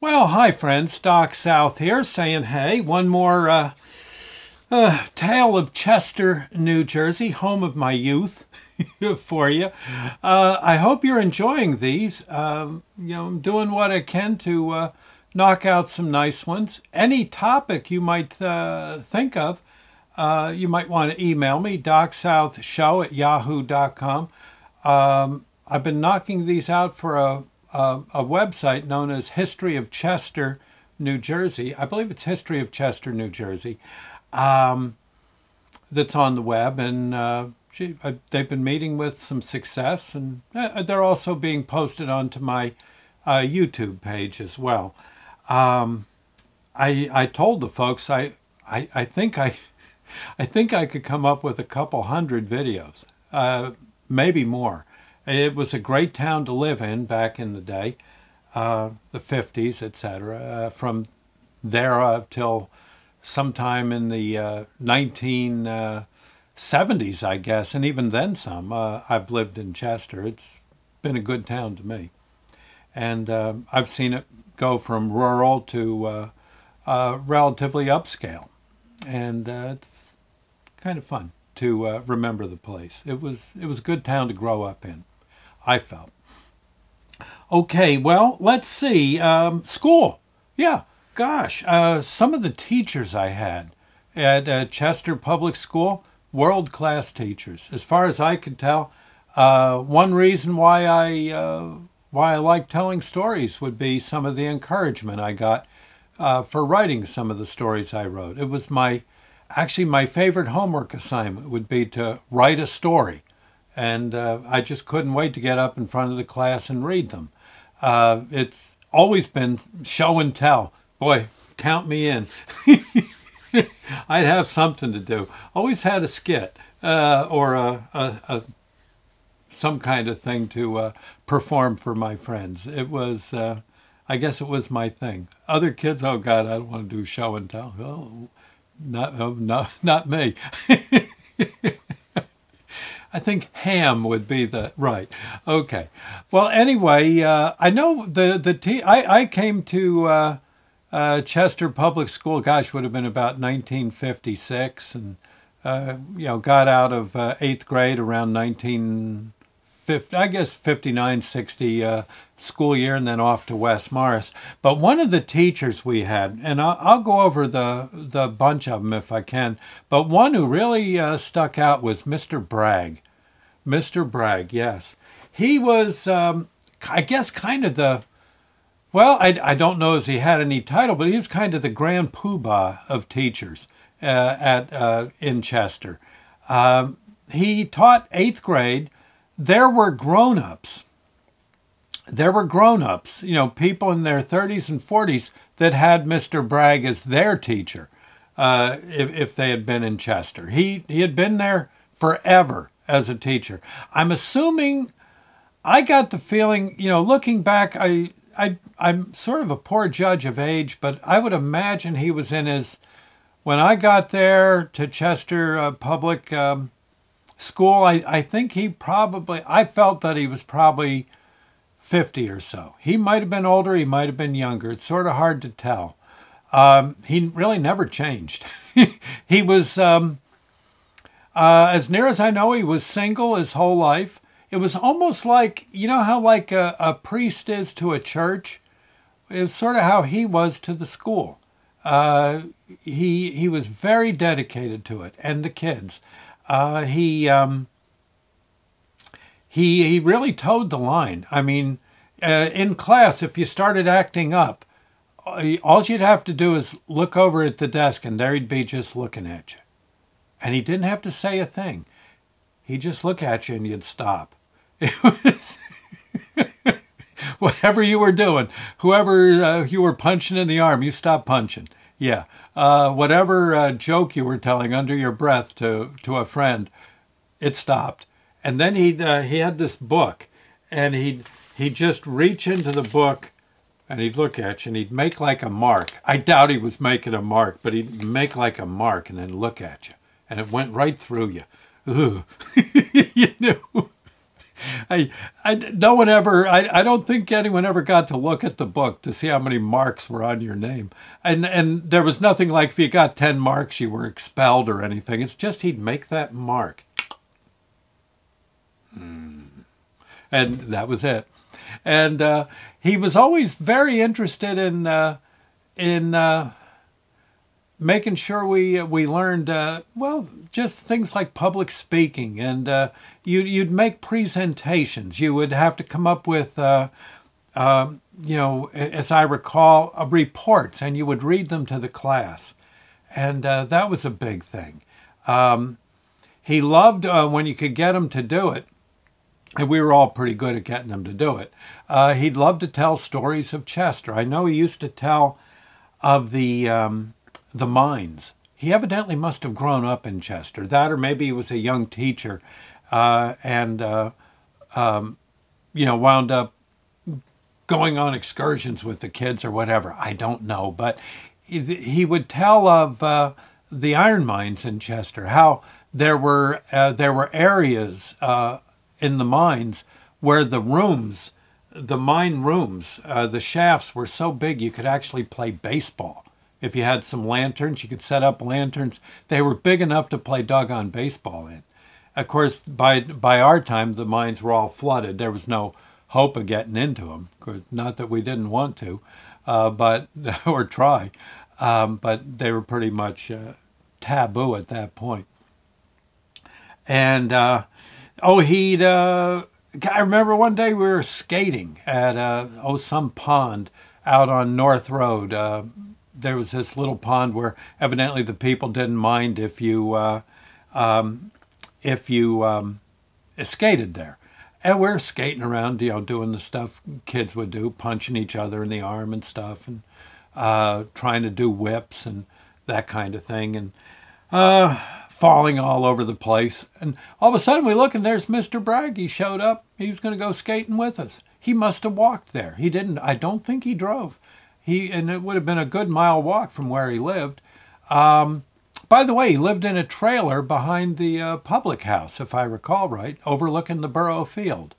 Well, hi friends, Doc South here saying hey, one more tale of Chester, New Jersey, home of my youth for you. I hope you're enjoying these. I'm doing what I can to knock out some nice ones. Any topic you might think of, you might want to email me, docsouthshow@yahoo.com. I've been knocking these out for a website known as History of Chester, New Jersey. I believe it's History of Chester, New Jersey, that's on the web. And they've been meeting with some success. And they're also being posted onto my YouTube page as well. I told the folks I think I could come up with a couple hundred videos, maybe more. It was a great town to live in back in the day, the 50s, etc. From there up till sometime in the 1970s, I guess, and even then some. I've lived in Chester. It's been a good town to me. And I've seen it go from rural to relatively upscale. And it's kind of fun to remember the place. It was a good town to grow up in, I felt. Okay, well, let's see. School. Yeah, gosh. Some of the teachers I had at Chester Public School, world-class teachers. As far as I could tell, one reason why I like telling stories would be some of the encouragement I got for writing some of the stories I wrote. It was actually my favorite homework assignment would be to write a story. And I just couldn't wait to get up in front of the class and read them. It's always been show and tell. Boy, count me in. I'd have something to do. Always had a skit or some kind of thing to perform for my friends. It was, I guess it was my thing. Other kids, oh God, I don't want to do show and tell. Oh, not me. I think ham would be the right. Okay. Well, anyway, I know I came to Chester Public School. Gosh, would have been about 1956, and got out of 8th grade around 1950. I guess 59, 60 school year, and then off to West Morris. But one of the teachers we had, and I'll go over the bunch of them if I can, but one who really stuck out was Mr. Bragg. Mr. Bragg, yes. He was, I guess, kind of I don't know if he had any title, but he was kind of the grand poobah of teachers in Chester. He taught 8th grade. There were grown-ups. People in their 30s and 40s that had Mr. Bragg as their teacher, if they had been in Chester. He had been there forever as a teacher. I'm assuming, I got the feeling, looking back, I'm sort of a poor judge of age, but I would imagine he was when I got there to Chester Public School, I think I felt that he was probably 50 or so. He might have been older, he might have been younger. It's sort of hard to tell. He really never changed. He was, as near as I know, he was single his whole life. It was almost like, how like a priest is to a church? It was sort of how he was to the school. He was very dedicated to it, and the kids. He really towed the line. I mean, in class, if you started acting up, all you'd have to do is look over at the desk, and there he'd be just looking at you. And he didn't have to say a thing. He'd just look at you and you'd stop. It was whatever you were doing, whoever you were punching in the arm, you stopped punching. Yeah. Whatever joke you were telling under your breath to a friend, it stopped. And then he had this book, and he'd just reach into the book, and he'd look at you, and he'd make like a mark. I doubt he was making a mark, but he'd make like a mark and then look at you. And it went right through you. Ugh. You knew. No one ever, I don't think anyone ever got to look at the book to see how many marks were on your name. And there was nothing like if you got 10 marks, you were expelled or anything. It's just he'd make that mark. And that was it. And he was always very interested in making sure we learned, well, just things like public speaking. And you'd make presentations. You would have to come up with, you know, as I recall, reports, and you would read them to the class. And that was a big thing. He loved when you could get him to do it. And we were all pretty good at getting him to do it. He'd love to tell stories of Chester. I know he used to tell of the mines. He evidently must have grown up in Chester. That, or maybe he was a young teacher and you know, wound up going on excursions with the kids or whatever. I don't know. But he would tell of the iron mines in Chester, how there were areas in the mines where the rooms, the mine rooms, the shafts were so big you could actually play baseball. If you had some lanterns, you could set up lanterns. They were big enough to play doggone baseball in. Of course, by our time, the mines were all flooded. There was no hope of getting into them. Not that we didn't want to, but or try, but they were pretty much taboo at that point. And I remember one day we were skating at some pond out on North Road. There was this little pond where evidently the people didn't mind if you skated there. And we're skating around, you know, doing the stuff kids would do, punching each other in the arm and stuff, and trying to do whips and that kind of thing, and falling all over the place. And all of a sudden we look, and there's Mr. Bragg. He showed up. He was going to go skating with us. He must have walked there. He didn't. I don't think he drove. And it would have been a good mile walk from where he lived. By the way, he lived in a trailer behind the public house, if I recall right, overlooking the Borough Field.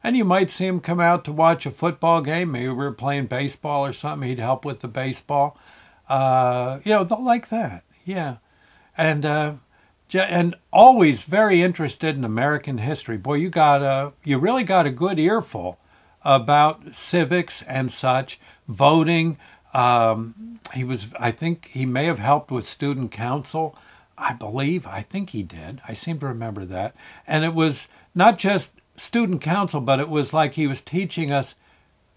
And you might see him come out to watch a football game. Maybe we were playing baseball or something. He'd help with the baseball. You know, like that. Yeah. And always very interested in American history. Boy, you really got a good earful about civics and such, voting. I think he may have helped with student council. I think he did. I seem to remember that. And it was not just student council, but it was like he was teaching us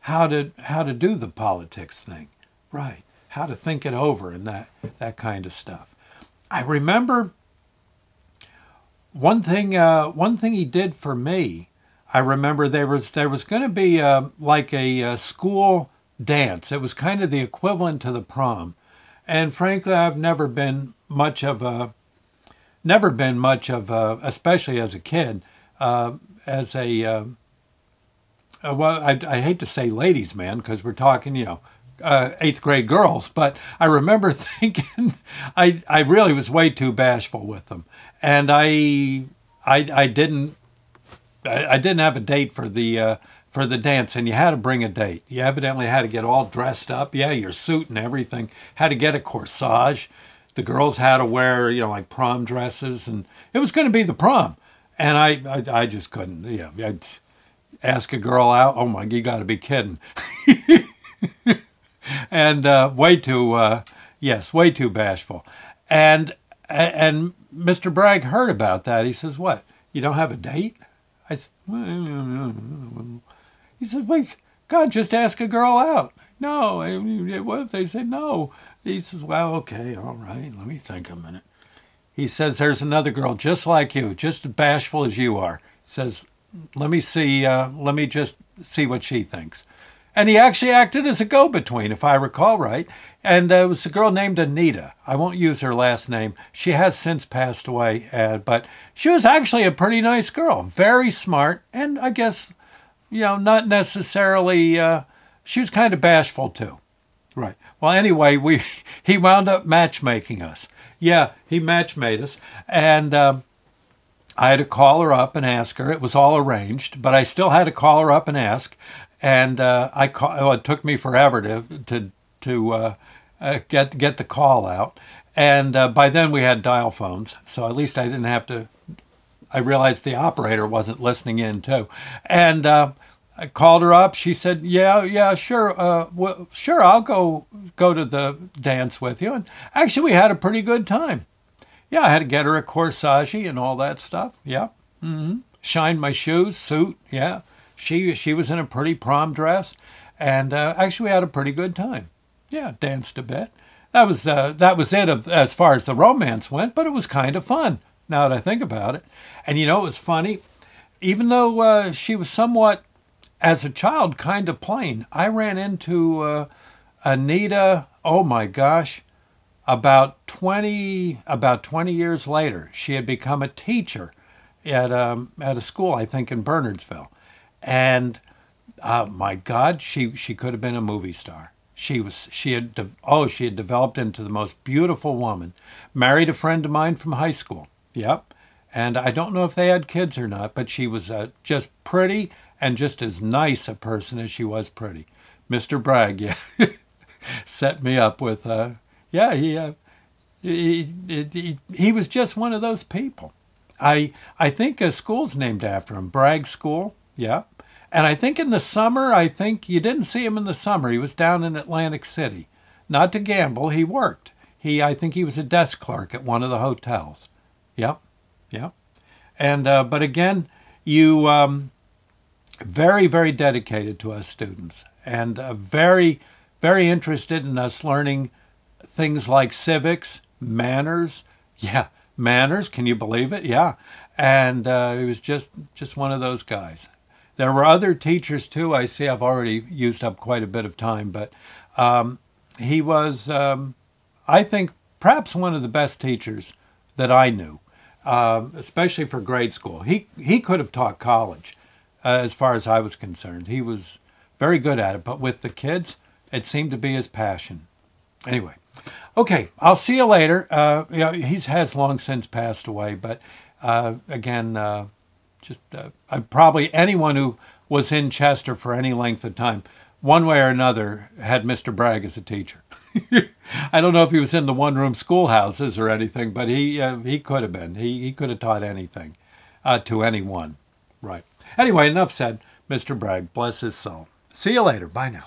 how to do the politics thing. Right. How to think it over and that kind of stuff. I remember one thing he did for me. I remember there was going to be like a school dance. It was kind of the equivalent to the prom, and frankly, I've never been much of a, especially as a kid, as a well, I hate to say ladies' man because we're talking, you know, 8th grade girls, but I remember thinking I really was way too bashful with them, and I didn't have a date for the dance, and you had to bring a date. You evidently had to get all dressed up. Yeah, your suit and everything. Had to get a corsage. The girls had to wear, you know, like prom dresses, and it was going to be the prom. And I just couldn't. Yeah, I'd ask a girl out. Oh my, you got to be kidding. And way too bashful. And Mr. Bragg heard about that. He says, "What? You don't have a date?" I said, he says, "Wait, God, just ask a girl out." No, what if they say no? He says, "Well, okay, all right, let me think a minute." He says, "There's another girl just like you, just as bashful as you are." He says, let me just see what she thinks." And he actually acted as a go-between, if I recall right. And it was a girl named Anita. I won't use her last name. She has since passed away, but she was actually a pretty nice girl, very smart, and I guess, you know, not necessarily, she was kind of bashful too. Right. Well, anyway, he wound up matchmaking us. Yeah, he matchmade us. And I had to call her up and ask her. It was all arranged, but I still had to call her up and ask. And well, it took me forever to get the call out. And by then we had dial phones, so at least I didn't have to. I realized the operator wasn't listening in too, and I called her up. She said, "Yeah, yeah, sure, well, sure, I'll go to the dance with you." And actually, we had a pretty good time. Yeah, I had to get her a corsage and all that stuff. Yeah. Shined my shoes, suit. Yeah. She was in a pretty prom dress, and actually we had a pretty good time. Yeah, danced a bit. That was it as far as the romance went, but it was kind of fun now that I think about it. And it was funny, even though she was somewhat, as a child, kind of plain. I ran into Anita. Oh my gosh. About 20 years later, she had become a teacher at a school, I think, in Bernardsville, and my God, she could have been a movie star. She had developed into the most beautiful woman. Married a friend of mine from high school. Yep, and I don't know if they had kids or not, but she was just pretty and just as nice a person as she was pretty. Mr. Bragg, yeah, set me up with. Yeah, he was just one of those people. I think a school's named after him, Bragg School. Yeah, and I think in the summer, I think you didn't see him in the summer. He was down in Atlantic City, not to gamble. He worked. I think he was a desk clerk at one of the hotels. Yep, yep. And but again, you very, very dedicated to us students, and very, very interested in us learning things like civics, manners. Yeah, manners. Can you believe it? Yeah. And he was just one of those guys. There were other teachers too. I see I've already used up quite a bit of time, but he was, I think, perhaps one of the best teachers that I knew, especially for grade school. He could have taught college, as far as I was concerned. He was very good at it, but with the kids, it seemed to be his passion. Anyway, okay, I'll see you later. He has long since passed away, but again, probably anyone who was in Chester for any length of time, one way or another, had Mr. Bragg as a teacher. I don't know if he was in the one-room schoolhouses or anything, but he could have been. He could have taught anything to anyone. Right. Anyway, enough said. Mr. Bragg, bless his soul. See you later. Bye now.